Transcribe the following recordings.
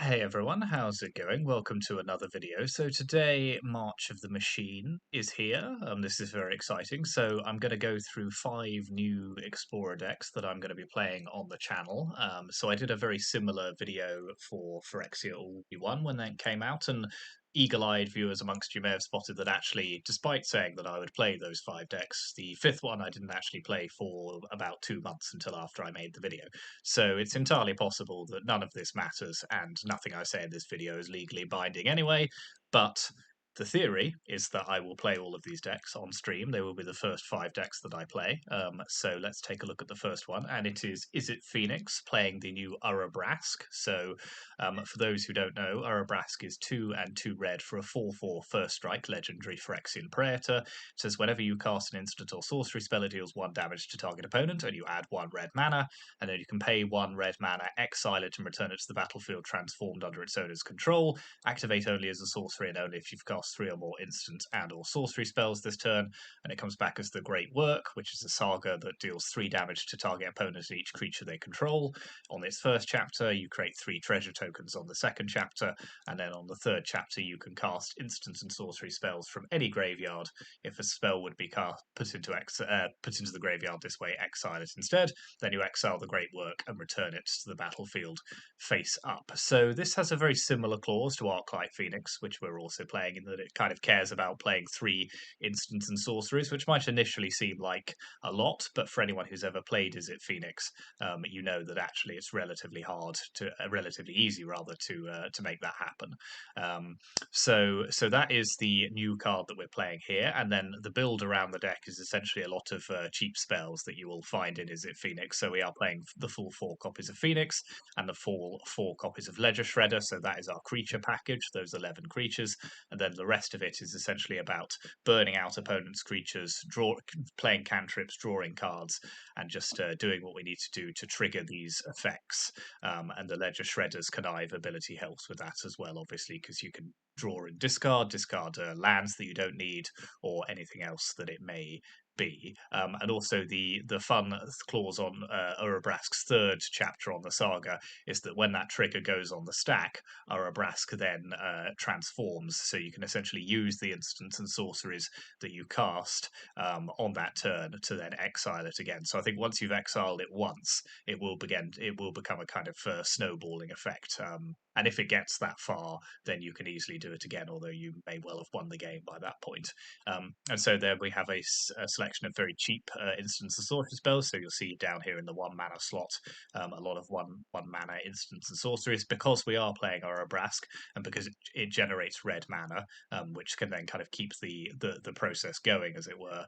Hey everyone, how's it going? Welcome to another video. So today, March of the Machine is here. This is very exciting. So I'm going to go through 5 new Explorer decks that I'm going to be playing on the channel. So I did a very similar video for Phyrexia All-1 when that came out, and eagle-eyed viewers amongst you may have spotted that actually, despite saying that I would play those 5 decks, the 5th one I didn't actually play for about 2 months until after I made the video. So it's entirely possible that none of this matters and nothing I say in this video is legally binding anyway, but the theory is that I will play all of these decks on stream. They will be the first 5 decks that I play. So let's take a look at the first one, and it is Izzet Phoenix playing the new Urabrask. So for those who don't know, Urabrask is 2 and 2 red for a 4/4 first strike legendary Phyrexian Praetor. It says whenever you cast an instant or sorcery spell, it deals 1 damage to target opponent, and you add 1 red mana, and then you can pay 1 red mana, exile it, and return it to the battlefield transformed under its owner's control. Activate only as a sorcery and only if you've cast 3 or more instant and or sorcery spells this turn, and it comes back as the Great Work, which is a saga that deals 3 damage to target opponent and each creature they control. On its first chapter, you create 3 treasure tokens on the second chapter, and then on the third chapter you can cast instant and sorcery spells from any graveyard. If a spell would be put into the graveyard this way, exile it instead. Then you exile the Great Work and return it to the battlefield face up. So this has a very similar clause to Archetype Phoenix, which we're also playing, in that it kind of cares about playing 3 instants and sorceries, which might initially seem like a lot, but for anyone who's ever played Izzet Phoenix, you know that actually it's relatively easy rather, to make that happen. So that is the new card that we're playing here, and then the build around the deck is essentially a lot of cheap spells that you will find in Izzet Phoenix. So we are playing the full 4 copies of Phoenix and the full 4 copies of Ledger Shredder. So that is our creature package, those 11 creatures, and then the rest of it is essentially about burning out opponents' creatures, playing cantrips, drawing cards, and just doing what we need to do to trigger these effects. And the Ledger Shredder's Connive ability helps with that as well, obviously, because you can draw and discard lands that you don't need, or anything else that it may be. And also the fun clause on Urabrask's third chapter on the saga is that when that trigger goes on the stack, Urabrask then transforms, so you can essentially use the instants and sorceries that you cast on that turn to then exile it again. So I think once you've exiled it once, it will become a kind of snowballing effect. And if it gets that far, then you can easily do it again, although you may well have won the game by that point. And so there we have a selection of very cheap instants and sorcery spells. So you'll see down here in the 1 mana slot a lot of one mana instants and sorceries, because we are playing Urabrask and because it generates red mana, which can then kind of keep the process going, as it were.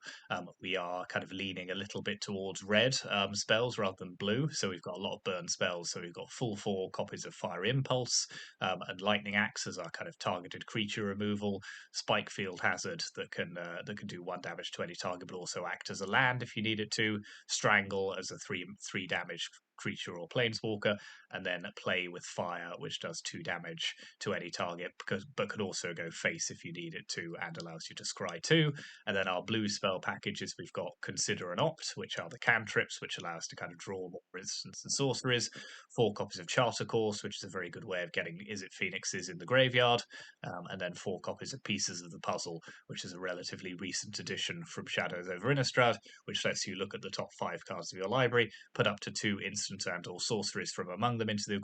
We are kind of leaning a little bit towards red spells rather than blue. So we've got a lot of burn spells. So we've got full 4 copies of Fire Impulse, and Lightning Axe as our kind of targeted creature removal. Spike Field Hazard that can do 1 damage to any target, but also act as a land if you need it to. Strangle as a 3 damage creature or planeswalker, and then Play with Fire, which does 2 damage to any target, but could also go face if you need it to, and allows you to scry 2. And then our blue spell packages, we've got Consider and Opt, which are the cantrips, which allow us to kind of draw more instants and sorceries. 4 copies of Charter Course, which is a very good way of getting Izzet Phoenixes in the graveyard. And then 4 copies of Pieces of the Puzzle, which is a relatively recent addition from Shadows over Innistrad, which lets you look at the top 5 cards of your library, put up to 2 instant and or sorceries from among them into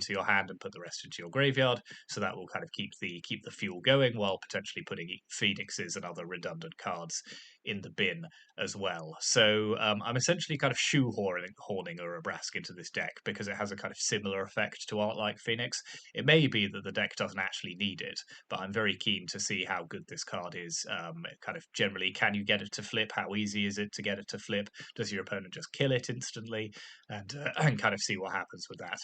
your hand, and put the rest into your graveyard. So that will kind of keep the fuel going, while potentially putting Phoenixes and other redundant cards in the bin as well. So I'm essentially kind of shoehorning Urabrask into this deck because it has a kind of similar effect to Art like Phoenix. It may be that the deck doesn't actually need it, but I'm very keen to see how good this card is. Kind of generally, can you get it to flip? How easy is it to get it to flip? Does your opponent just kill it instantly? And kind of see what happens with that.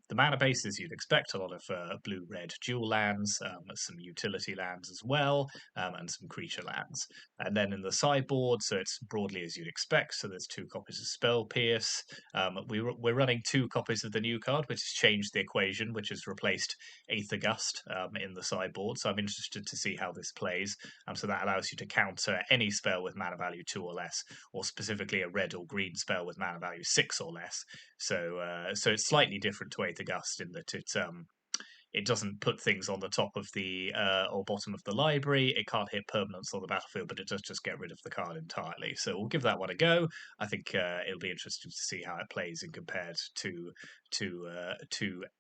The mana base, as you'd expect, a lot of blue-red dual lands, some utility lands as well, and some creature lands. And then in the sideboard, so it's broadly as you'd expect. So there's 2 copies of Spell Pierce. We're running 2 copies of the new card, which has changed the equation, which has replaced Aether Gust in the sideboard. So I'm interested to see how this plays. So that allows you to counter any spell with mana value 2 or less, or specifically a red or green spell with mana value 6 or less. So it's slightly different to Aether Gust in that it doesn't put things on the top of the or bottom of the library. It can't hit permanents on the battlefield, but it does just get rid of the card entirely. So we'll give that one a go. I think it'll be interesting to see how it plays and compared to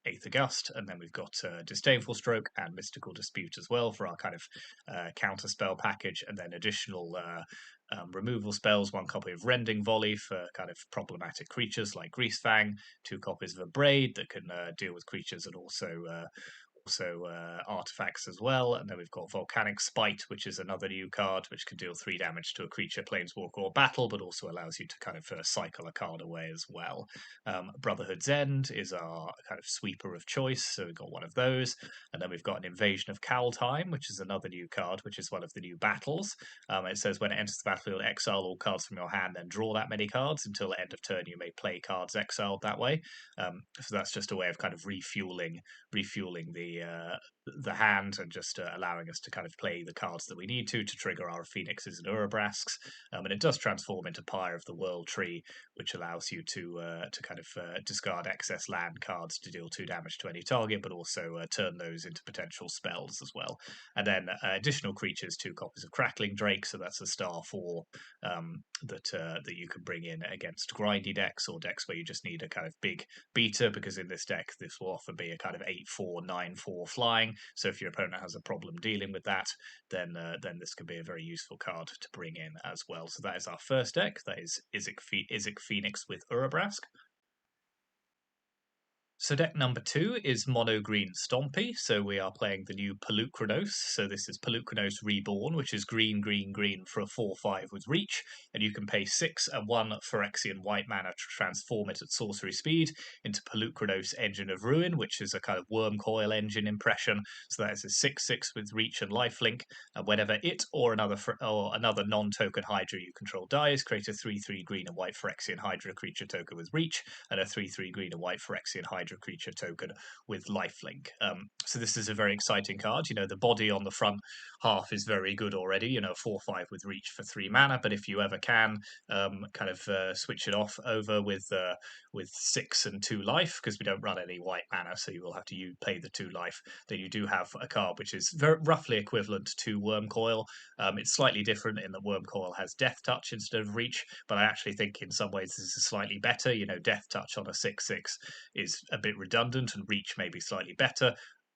Eighth August, and then we've got Disdainful Stroke and Mystical Dispute as well for our kind of counter spell package, and then additional removal spells, one copy of Rending Volley for kind of problematic creatures like Greasefang, two copies of a Braid that can deal with creatures and also artifacts as well. And then we've got Volcanic Spite, which is another new card which can deal 3 damage to a creature, planeswalker, or battle, but also allows you to kind of cycle a card away as well. Brotherhood's End is our kind of sweeper of choice, so we've got one of those. And then we've got an Invasion of Kaldheim, which is another new card, which is one of the new battles. It says when it enters the battlefield, exile all cards from your hand, then draw that many cards. Until the end of turn, you may play cards exiled that way. So that's just a way of kind of refueling the hand and just allowing us to kind of play the cards that we need to trigger our Phoenixes and Urabrasks. And it does transform into Pyre of the World Tree, which allows you to kind of discard excess land cards to deal 2 damage to any target, but also turn those into potential spells as well. And then additional creatures, 2 copies of Crackling Drake, so that's a star 4 that you can bring in against grindy decks or decks where you just need a kind of big beater, because in this deck this will often be a kind of 8/4, 9/4 flying. So if your opponent has a problem dealing with that, then this could be a very useful card to bring in as well. So that is our first deck. That is Izzet Phoenix with Urabrask. So deck number 2 is mono green Stompy. So we are playing the new Polukranos. So this is Polukranos Reborn, which is green, green, green for a 4/5 with reach. And you can pay 6 and 1 Phyrexian white mana to transform it at sorcery speed into Polukranos Engine of Ruin, which is a kind of worm coil engine impression. So that is a 6/6 with reach and lifelink. And whenever it or another non-token Hydra you control dies, create a 3/3 green and white Phyrexian Hydra creature token with reach and a 3/3 green and white Phyrexian Hydra creature token with lifelink. So this is a very exciting card. You know, the body on the front half is very good already. You know, 4/5 with reach for 3 mana. But if you ever can switch it off over with 6 and 2 life, because we don't run any white mana, so you will have to pay the 2 life. Then you do have a card which is very roughly equivalent to Wormcoil. It's slightly different in that Wormcoil has Death Touch instead of Reach, but I actually think in some ways this is slightly better. You know, Death Touch on a 6/6 is a bit redundant, and Reach may be slightly better.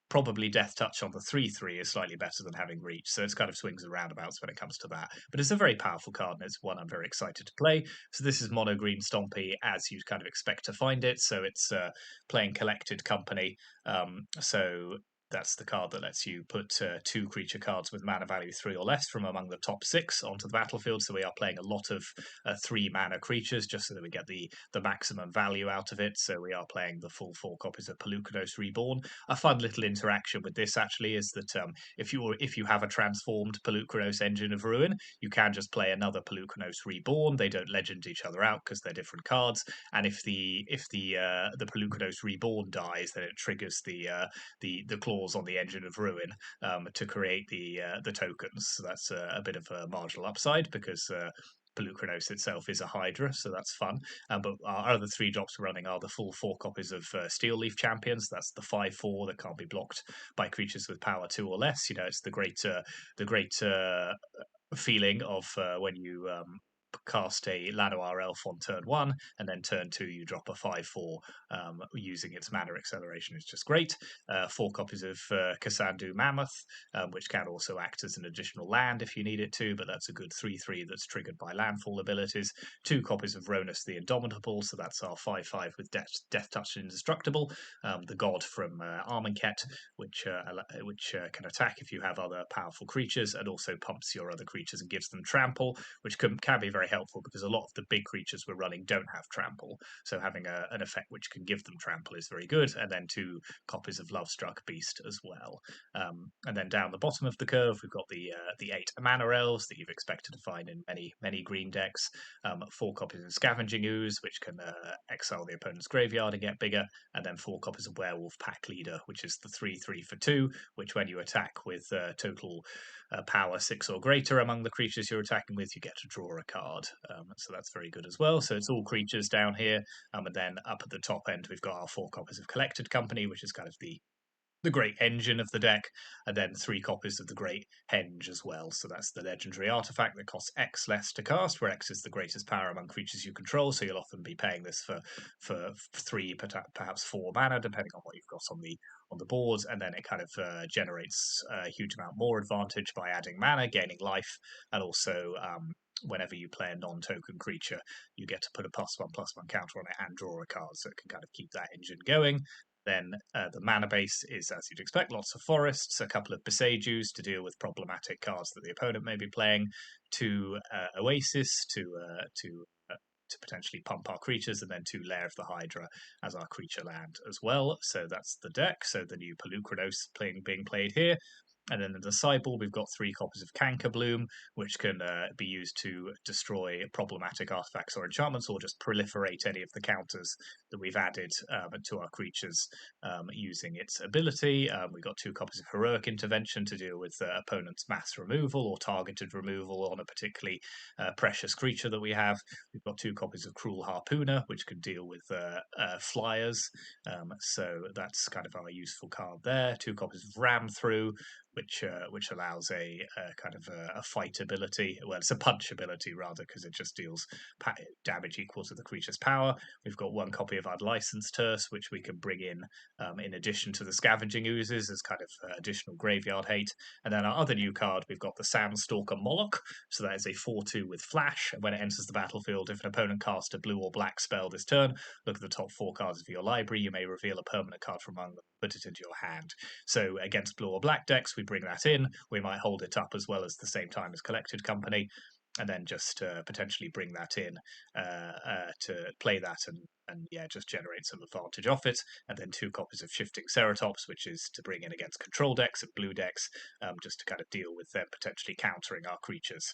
Probably Death Touch on the 3/3 is slightly better than having Reach, so it's kind of swings and roundabouts when it comes to that. But it's a very powerful card, and it's one I'm very excited to play. So this is mono green Stompy as you'd kind of expect to find it. So it's playing Collected Company. So that's the card that lets you put 2 creature cards with mana value 3 or less from among the top 6 onto the battlefield. So we are playing a lot of 3 mana creatures just so that we get the maximum value out of it. So we are playing the full 4 copies of Polukranos Reborn. A fun little interaction with this actually is that if you have a transformed Polukranos Engine of Ruin, you can just play another Polukranos Reborn. They don't legend each other out because they're different cards. And if the Polukranos Reborn dies, then it triggers the clause on the Engine of Ruin to create the tokens. So that's a bit of a marginal upside because Polukranos itself is a Hydra, so that's fun. But our other 3 drops we're running are the full 4 copies of Steel Leaf Champions. That's the 5/4 that can't be blocked by creatures with power 2 or less. You know, it's the great feeling of when you cast a Lanoir Elf on turn 1, and then turn 2 you drop a 5/4 using its mana acceleration. It's just great. 4 copies of Kassandu Mammoth, which can also act as an additional land if you need it to, but that's a good 3/3 that's triggered by landfall abilities. 2 copies of Ronus the Indomitable, so that's our 5/5 with Death Touch Indestructible, the god from Armenket, which can attack if you have other powerful creatures, and also pumps your other creatures and gives them trample, which can be very helpful because a lot of the big creatures we're running don't have trample. So having an effect which can give them trample is very good. And then 2 copies of Lovestruck Beast as well. And then down the bottom of the curve, we've got the 8 Mana Elves that you've expected to find in many green decks. 4 copies of Scavenging Ooze, which can exile the opponent's graveyard and get bigger. And then 4 copies of Werewolf Pack Leader, which is the 3/3 for 2, which when you attack with total power 6 or greater among the creatures you're attacking with, you get to draw a card. So that's very good as well. So it's all creatures down here. And then up at the top end, we've got our 4 copies of Collected Company, which is kind of the the Great Engine of the deck, and then 3 copies of the Great Henge as well. So that's the legendary artifact that costs X less to cast, where X is the greatest power among creatures you control. So you'll often be paying this for 3, perhaps 4 mana, depending on what you've got on the board, and then it kind of generates a huge amount more advantage by adding mana, gaining life, and also whenever you play a non-token creature, you get to put a +1/+1 counter on it and draw a card, so it can kind of keep that engine going. Then the mana base is, as you'd expect, lots of forests, a couple of Besaigus to deal with problematic cards that the opponent may be playing, 2 Oasis to potentially pump our creatures, and then 2 Lair of the Hydra as our creature land as well. So that's the deck. So the new Polukranos being played here. And then in the sideboard, we've got 3 copies of Cankerbloom, which can be used to destroy problematic artifacts or enchantments, or just proliferate any of the counters that we've added to our creatures using its ability. We've got 2 copies of Heroic Intervention to deal with opponent's mass removal or targeted removal on a particularly precious creature that we have. We've got 2 copies of Cruel Harpooner, which can deal with flyers. So that's kind of our useful card there. 2 copies of Ram Through, which allows a kind of a fight ability. Well, it's a punch ability rather, because it just deals damage equal to the creature's power. We've got 1 copy of Unlicensed Terse, which we can bring in addition to the Scavenging Oozes as kind of additional graveyard hate. And then our other new card, we've got the Sandstalker Moloch. So that is a 4/2 with flash. And when it enters the battlefield, if an opponent casts a blue or black spell this turn, look at the top 4 cards of your library. You may reveal a permanent card from among them, put it into your hand. So against blue or black decks, we bring that in. We might hold it up as well as the same time as Collected Company, and then just potentially bring that in to play that and yeah, just generate some advantage off it. And then 2 copies of Shifting Ceratops, which is to bring in against control decks and blue decks, just to kind of deal with them potentially countering our creatures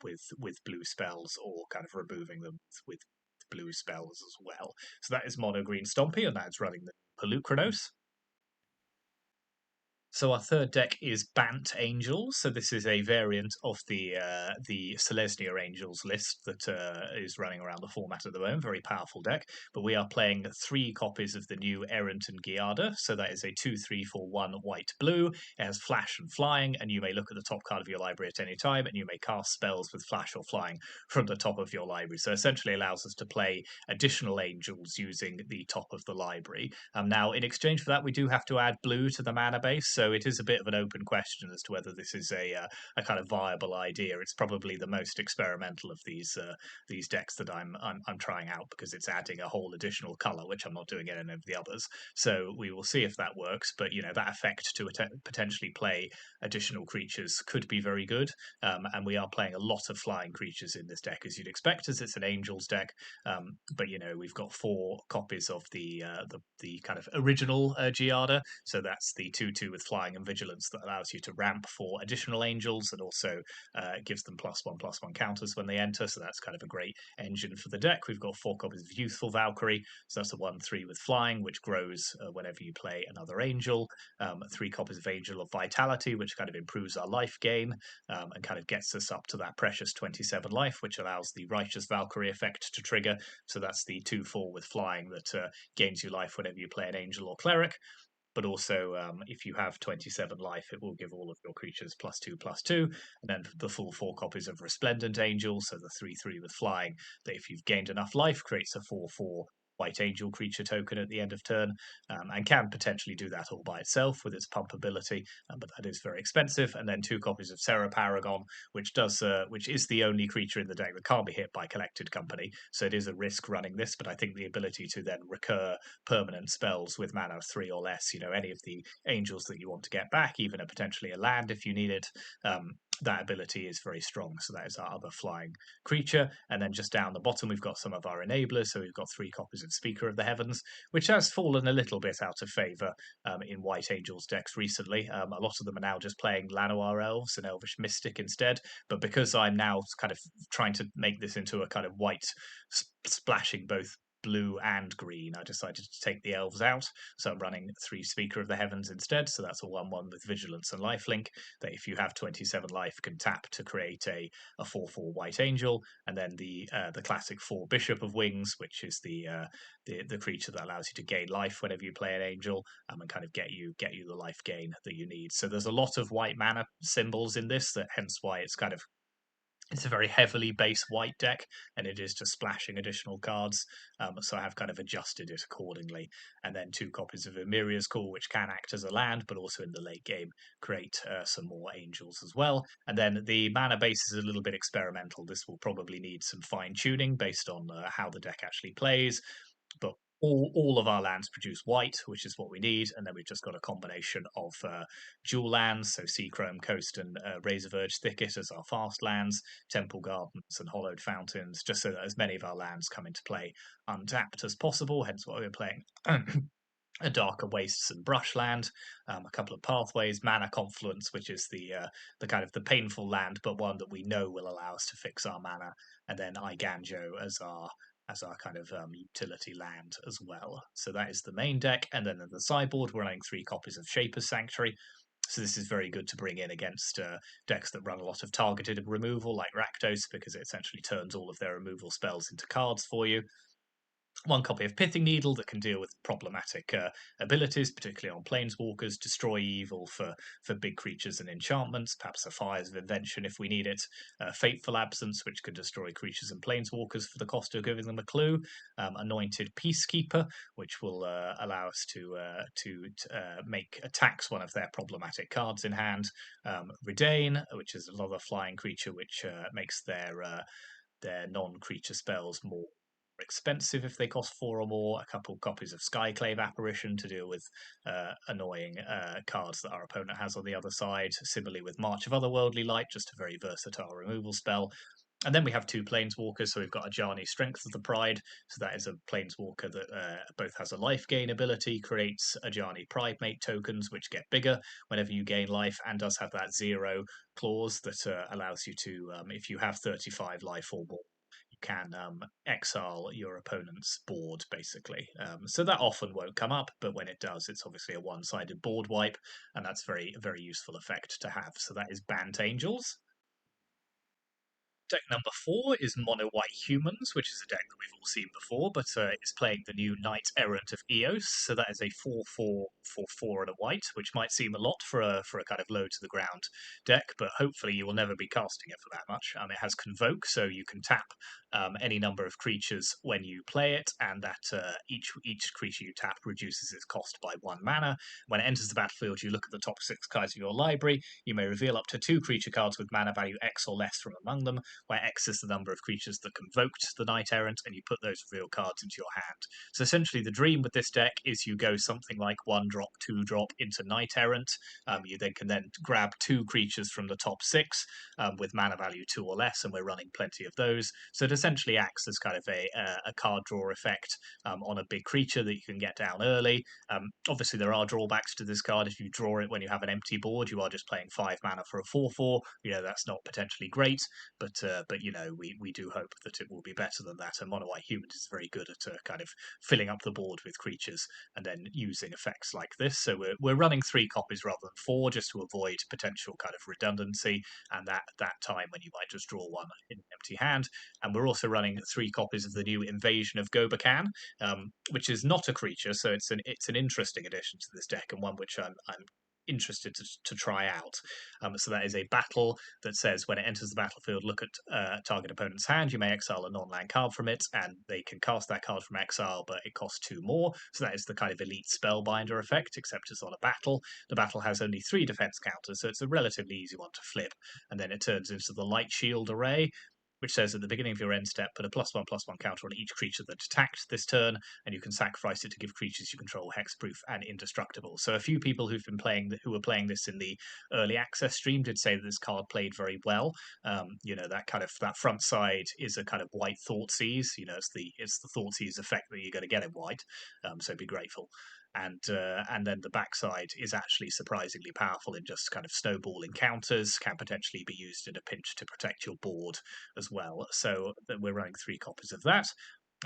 with blue spells, or kind of removing them with blue spells as well. So that is mono green Stompy, and that's running the Polukranos. So our third deck is Bant Angels. So this is a variant of the Selesnya Angels list that is running around the format at the moment. Very powerful deck. But we are playing 3 copies of the new Errant and Giada. So that is a 2/3 for 1 white blue. It has flash and flying, and you may look at the top card of your library at any time, and you may cast spells with flash or flying from the top of your library. So essentially allows us to play additional angels using the top of the library. Now, in exchange for that, we do have to add blue to the mana base. So it is a bit of an open question as to whether this is a kind of viable idea. It's probably the most experimental of these decks that I'm trying out, because it's adding a whole additional color, which I'm not doing in any of the others. So we will see if that works. But that effect to potentially play additional creatures could be very good. And we are playing a lot of flying creatures in this deck, as you'd expect, as it's an Angels deck. But we've got 4 copies of the kind of original Giada. So that's the 2/2 with flying and vigilance that allows you to ramp for additional angels, and also gives them +1/+1 counters when they enter. So that's kind of a great engine for the deck. We've got 4 copies of Youthful Valkyrie. So that's a 1/3 with flying, which grows whenever you play another angel. 3 copies of Angel of Vitality, which kind of improves our life gain and kind of gets us up to that precious 27 life, which allows the Righteous Valkyrie effect to trigger. So that's the 2/4 with flying that gains you life whenever you play an angel or cleric. But also, if you have 27 life, it will give all of your creatures +2/+2. And then the full 4 copies of Resplendent Angel, so the 3/3 with flying, that if you've gained enough life, creates a 4/4 white angel creature token at the end of turn, and can potentially do that all by itself with its pump ability, but that is very expensive. And then 2 copies of Serra Paragon, which is the only creature in the deck that can't be hit by Collected Company, so it is a risk running this, but I think the ability to then recur permanent spells with mana of 3 or less, any of the angels that you want to get back, even potentially a land if you need it, that ability is very strong. So that is our other flying creature. And then just down the bottom, we've got some of our enablers. So we've got 3 copies of Speaker of the Heavens, which has fallen a little bit out of favor in White Angels decks recently. A lot of them are now just playing Llanowar Elves and Elvish Mystic instead. But because I'm now kind of trying to make this into a kind of white splashing both blue and green. I decided to take the elves out, so I'm running 3 Speaker of the Heavens instead. So that's a 1/1 with Vigilance and Lifelink. That if you have 27 life, can tap to create a 4/4 White Angel, and then the classic 4 Bishop of Wings, which is the creature that allows you to gain life whenever you play an angel, and kind of get you the life gain that you need. So there's a lot of white mana symbols in this, that hence why it's a very heavily base white deck, and it is just splashing additional cards. So I have kind of adjusted it accordingly. And then 2 copies of Emiria's Call, which can act as a land, but also in the late game create some more angels as well. And then the mana base is a little bit experimental. This will probably need some fine tuning based on how the deck actually plays. But all of our lands produce white, which is what we need, and then we've just got a combination of dual lands, so Seachrome, Coast, and Razorverge Thicket as our fast lands, Temple Gardens and Hollowed Fountains, just so that as many of our lands come into play untapped as possible, hence why we're playing a Darker Wastes and Brushland, a couple of Pathways, Mana Confluence, which is the kind of the painful land, but one that we know will allow us to fix our mana, and then Iganjo as our kind of utility land as well. So that is the main deck, and then in the sideboard we're running 3 copies of Shaper's Sanctuary. So this is very good to bring in against decks that run a lot of targeted removal, like Rakdos, because it essentially turns all of their removal spells into cards for you. 1 copy of Pithing Needle that can deal with problematic abilities, particularly on Planeswalkers, destroy evil for big creatures and enchantments, perhaps a Fires of Invention if we need it, Fateful Absence, which can destroy creatures and Planeswalkers for the cost of giving them a clue, Anointed Peacekeeper, which will allow us to make attacks one of their problematic cards in hand, Redain, which is another flying creature which makes their non-creature spells more expensive if they cost 4 or more. A couple copies of Skyclave Apparition to deal with annoying cards that our opponent has on the other side. Similarly with March of Otherworldly Light, just a very versatile removal spell. And then we have 2 Planeswalkers, so we've got Ajani, Strength of the Pride, so that is a Planeswalker that both has a life gain ability, creates Ajani Pridemate tokens, which get bigger whenever you gain life, and does have that 0 clause that allows you to, if you have 35 life or more, you can exile your opponent's board, basically. So that often won't come up, but when it does, it's obviously a one-sided board wipe, and that's very useful effect to have. So that is Bant Angels. Deck number 4 is Mono White Humans, which is a deck that we've all seen before, but it's playing the new Knight-Errant of Eos. So that is a 4/4 for 4 and a white, which might seem a lot for a kind of low to the ground deck, but hopefully you will never be casting it for that much. It has Convoke, so you can tap any number of creatures when you play it, and that each creature you tap reduces its cost by 1 mana. When it enters the battlefield, you look at the top 6 cards of your library. You may reveal up to 2 creature cards with mana value X or less from among them, where X is the number of creatures that convoked the Knight-Errant, and you put those reveal cards into your hand. So essentially the dream with this deck is you go something like 1-drop, 2-drop into Knight-Errant. You then can grab 2 creatures from the top 6 with mana value 2 or less, and we're running plenty of those. So it essentially acts as kind of a card draw effect on a big creature that you can get down early. Obviously there are drawbacks to this card. If you draw it when you have an empty board, you are just playing 5 mana for a 4/4. That's not potentially great, but we do hope that it will be better than that. And Mono White Humans is very good at kind of filling up the board with creatures and then using effects like this. So we're running 3 copies rather than 4, just to avoid potential kind of redundancy and that time when you might just draw 1 in an empty hand. And we're also running 3 copies of the new Invasion of Gobakan, which is not a creature, so it's an interesting addition to this deck, and one which I'm interested to try out. So that is a battle that says when it enters the battlefield, look at target opponent's hand. You may exile a non-land card from it, and they can cast that card from exile, but it costs 2 more. So that is the kind of elite spellbinder effect, except it's on a battle. The battle has only 3 defense counters, so it's a relatively easy one to flip. And then it turns into the Light Shield array, which says at the beginning of your end step, put a +1/+1 counter on each creature that attacked this turn, and you can sacrifice it to give creatures you control hexproof and indestructible. So a few people who were playing this in the early access stream did say that this card played very well. That front side is a kind of white Thoughtseize. It's the Thoughtseize effect that you're going to get in white. So be grateful. And then the backside is actually surprisingly powerful in just kind of snowball encounters, can potentially be used in a pinch to protect your board as well. So we're running 3 copies of that.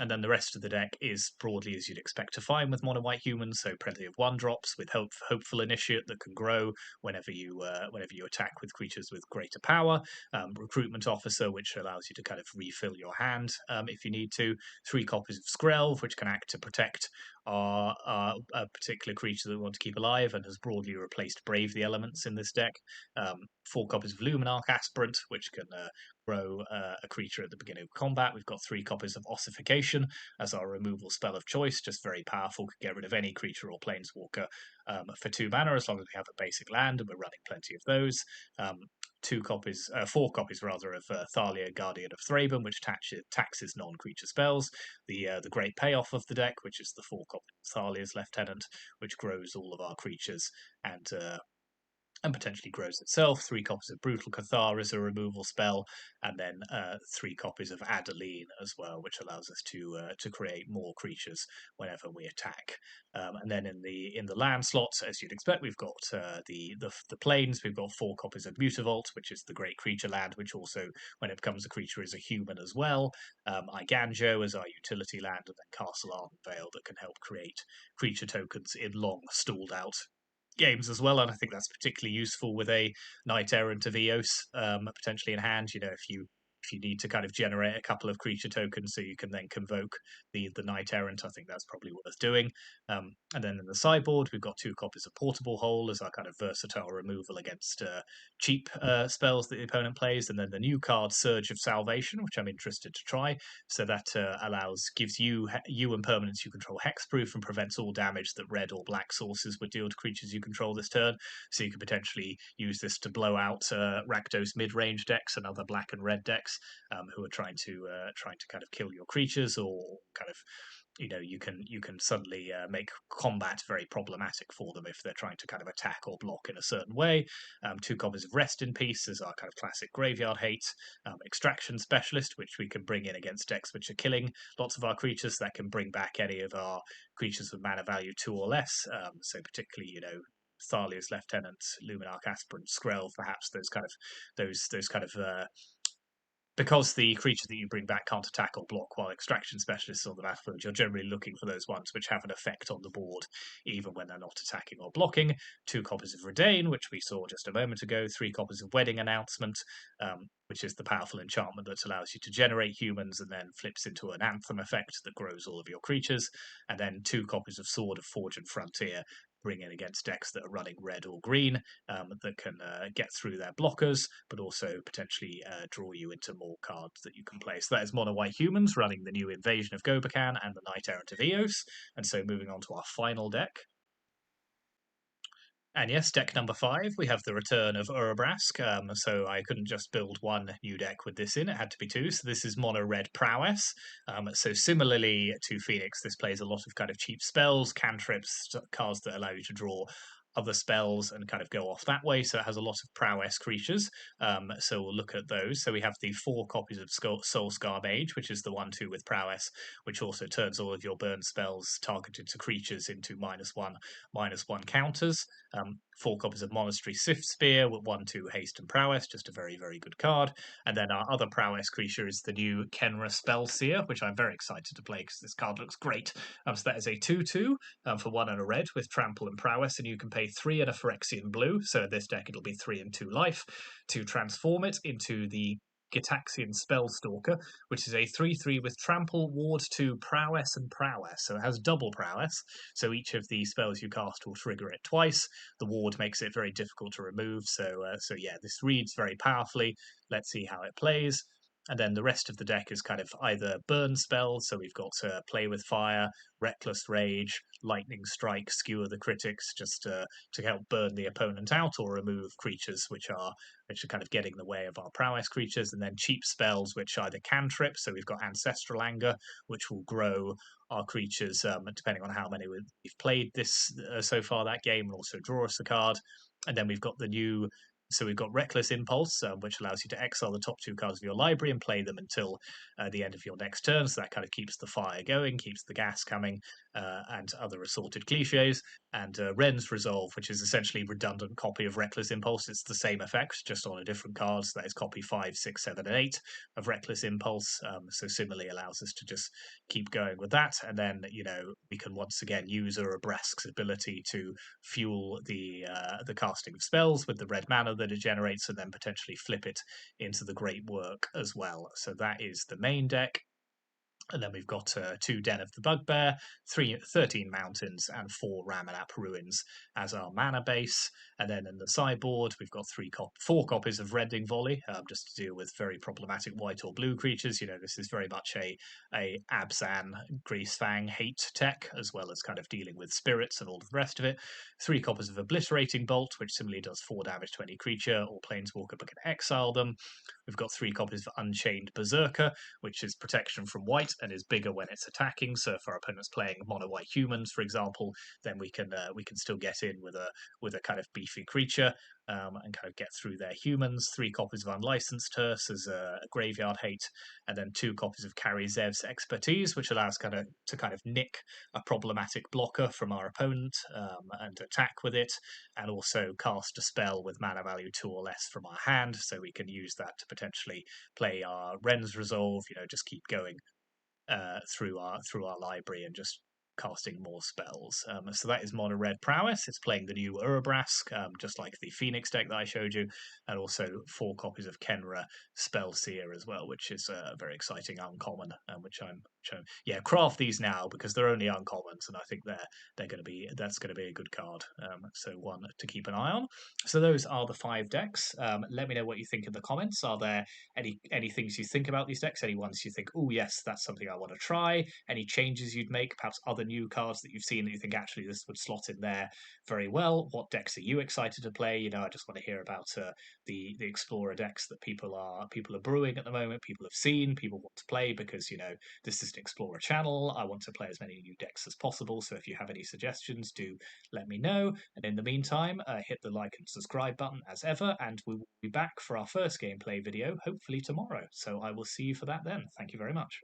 And then the rest of the deck is broadly as you'd expect to find with mono white humans, so plenty of one drops with hopeful initiate that can grow whenever you attack with creatures with greater power. Recruitment officer, which allows you to kind of refill your hand if you need to. 3 copies of Skrelv, which can act to protect a particular creature that we want to keep alive, and has broadly replaced Brave the Elements in this deck. 4 copies of Luminarch Aspirant, which can grow a creature at the beginning of combat. We've got 3 copies of Ossification as our removal spell of choice, just very powerful, can get rid of any creature or planeswalker for 2 mana as long as we have a basic land, and we're running plenty of those. 4 copies rather of Thalia, Guardian of Thraben, which taxes non-creature spells. The great payoff of the deck, which is the 4 copies of Thalia's Lieutenant, which grows all of our creatures and potentially grows itself. 3 copies of Brutal Cathar as a removal spell, and then 3 copies of Adeline as well, which allows us to create more creatures whenever we attack. And then in the land slots, as you'd expect, we've got the plains. We've got 4 copies of Mutavault, which is the great creature land, which also, when it becomes a creature, is a human as well. Iganjo as our utility land, and then Castle Ardenvale that can help create creature tokens in long stalled out games as well, and I think that's particularly useful with a Knight-Errant of Eos potentially in hand. If you need to kind of generate a couple of creature tokens so you can then convoke the Knight-Errant, I think that's probably worth doing. And then in the sideboard, we've got 2 copies of Portable Hole as our kind of versatile removal against cheap spells that the opponent plays, and then the new card Surge of Salvation, which I'm interested to try. So that gives you and permanents you control hexproof and prevents all damage that red or black sources would deal to creatures you control this turn. So you could potentially use this to blow out Rakdos mid-range decks and other black and red decks who are trying to kind of kill your creatures, or kind of you can suddenly make combat very problematic for them if they're trying to kind of attack or block in a certain way. 2 copies of Rest in Peace as our kind of classic graveyard hate. Extraction Specialist, which we can bring in against decks which are killing lots of our creatures. That can bring back any of our creatures with mana value 2 or less. So particularly, Thalia's Lieutenant, Luminarch Aspirant, Skrelv, perhaps those kind of because the creature that you bring back can't attack or block while Extraction Specialists on the battlefield, you're generally looking for those ones which have an effect on the board, even when they're not attacking or blocking. 2 copies of Redain, which we saw just a moment ago. 3 copies of Wedding Announcement, which is the powerful enchantment that allows you to generate humans and then flips into an Anthem effect that grows all of your creatures. And then 2 copies of Sword of Forge and Frontier, bring in against decks that are running red or green that can get through their blockers, but also potentially draw you into more cards that you can play. So that is Mono White Humans running the new Invasion of Gobakan and the Knight-Errant of Eos. And so moving on to our final deck. And yes, deck number 5, we have the return of Urabrask. So I couldn't just build one new deck with this in, it had to be 2. So this is mono Red Prowess. So similarly to Phoenix, this plays a lot of kind of cheap spells, cantrips, cards that allow you to draw other spells and kind of go off that way. So it has a lot of prowess creatures. So we'll look at those. So we have the 4 copies of Soul Scar Mage, which is the 1/2 with prowess, which also turns all of your burn spells targeted to creatures into -1/-1 counters. 4 copies of Monastery Swift Spear with 1/2 haste and prowess, just a very, very good card. And then our other prowess creature is the new Kenra Spellsear, which I'm very excited to play because this card looks great. So that is a 2/2 for 1 and a red with trample and prowess, and you can pay 3 and a Phyrexian blue. So in this deck it'll be 3 and 2 life to transform it into the Gitaxian Spellstalker, which is a 3/3 with trample, ward 2, prowess, and prowess. So it has double prowess. So each of the spells you cast will trigger it twice. The ward makes it very difficult to remove. So yeah, this reads very powerfully. Let's see how it plays. And then the rest of the deck is kind of either burn spells, so we've got Play with Fire, Reckless Rage, Lightning Strike, Skewer the Critics, just to help burn the opponent out or remove creatures which are kind of getting in the way of our prowess creatures. And then cheap spells, which are either cantrips, so we've got Ancestral Anger, which will grow our creatures depending on how many we've played this so far that game, and also draw us a card. And then we've got so we've got Reckless Impulse, which allows you to exile the top 2 cards of your library and play them until the end of your next turn. So that kind of keeps the fire going, keeps the gas coming, and other assorted cliches. and Ren's Resolve, which is essentially redundant copy of Reckless Impulse. It's the same effect, just on a different card. So that is copy 5, 6, 7, and 8 of Reckless Impulse. So similarly allows us to just keep going with that. And then, we can once again use Urabrask's ability to fuel the casting of spells with the red mana that it generates, and then potentially flip it into the great work as well. So that is the main deck. And then we've got 2 Den of the Bugbear, 13 Mountains, and 4 Ramanap Ruins as our mana base. And then in the sideboard, we've got 4 copies of Rending Volley, just to deal with very problematic white or blue creatures. This is very much a Abzan Greasefang hate tech, as well as kind of dealing with spirits and all of the rest of it. 3 copies of Obliterating Bolt, which similarly does 4 damage to any creature or planeswalker but can exile them. We've got 3 copies of Unchained Berserker, which is protection from white and is bigger when it's attacking. So if our opponent's playing mono white humans, for example, then we can still get in with a kind of beefy creature and kind of get through their humans. 3 copies of Unlicensed Hearse as a graveyard hate, and then 2 copies of Kari Zev's Expertise, which allows to kind of nick a problematic blocker from our opponent and attack with it, and also cast a spell with mana value 2 or less from our hand, so we can use that to potentially play our Ren's Resolve, just keep going through our library and just casting more spells. So that is Mono Red Prowess. It's playing the new Urabrask, just like the Phoenix deck that I showed you, and also 4 copies of Kenra Spellsear as well, which is a very exciting uncommon, which I'm craft these now because they're only uncommons, and I think that's going to be a good card. So one to keep an eye on. So those are the 5 decks. Let me know what you think in the comments. Are there any things you think about these decks? Any ones you think, oh yes, that's something I want to try? Any changes you'd make? Perhaps other new cards that you've seen that you think actually this would slot in there very well? What decks are you excited to play? I just want to hear about the Explorer decks that people are brewing at the moment. People have seen, people want to play because this is an Explorer channel. I want to play as many new decks as possible. So if you have any suggestions, do let me know. And in the meantime, hit the like and subscribe button as ever, and we will be back for our first gameplay video, hopefully tomorrow. So I will see you for that then. Thank you very much.